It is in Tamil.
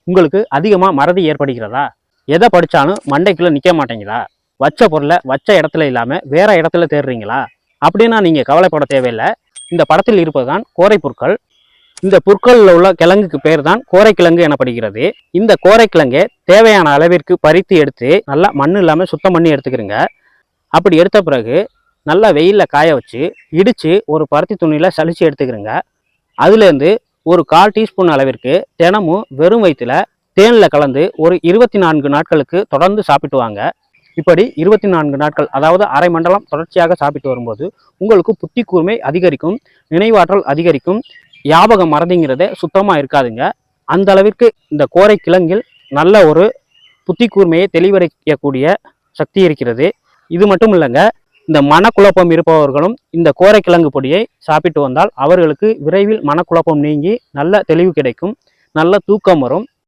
உங்களுக்கு அதிகமாக மறதி ஏற்படுகிறதா? எதை படித்தாலும் மண்டைக்குள்ளே நிற்க மாட்டேங்குதா? வச்ச பொருளை வச்ச இடத்துல இல்லாமல் வேற இடத்துல தேடுறீங்களா? அப்படின்னா நீங்கள் கவலைப்பட தேவையில்லை. இந்த படத்தில் இருப்பதுதான் கோரை புற்கள். இந்த புற்களில் உள்ள கிழங்குக்கு பேர் தான் கோரைக்கிழங்கு எனப்படுகிறது. இந்த கோரைக்கிழங்கை தேவையான அளவிற்கு பறித்து எடுத்து நல்லா மண் இல்லாமல் சுத்தம் பண்ணி எடுத்துக்கிறங்க. அப்படி எடுத்த பிறகு நல்லா வெயிலில் காய வச்சு இடித்து ஒரு பருத்தி துணியில் சலிச்சு எடுத்துக்கிறங்க. அதுலேருந்து ஒரு 1/4 டீஸ்பூன் அளவிற்கு தினமும் வெறும் வயிற்றுல தேனில் கலந்து ஒரு 24 நாட்களுக்கு தொடர்ந்து சாப்பிட்டு வாங்க. இப்படி 24 நாட்கள், அதாவது அரை மண்டலம் தொடர்ச்சியாக சாப்பிட்டு வரும்போது உங்களுக்கு புத்தி கூர்மை அதிகரிக்கும், நினைவாற்றல் அதிகரிக்கும், ஞாபக மறதிங்கிறதே சுத்தமாக இருக்காதுங்க. அந்த அளவிற்கு இந்த கோரை கிழங்கில் நல்ல ஒரு புத்தி கூர்மையை தெளிவடைக்கக்கூடிய சக்தி இருக்கிறது. இது மட்டும் இல்லைங்க, இந்த மனக்குழப்பம் இருப்பவர்களும் இந்த கோரைக்கிழங்கு பொடியை சாப்பிட்டு வந்தால் அவர்களுக்கு விரைவில் மனக்குழப்பம் நீங்கி நல்ல தெளிவு கிடைக்கும், நல்ல தூக்கம் வரும்.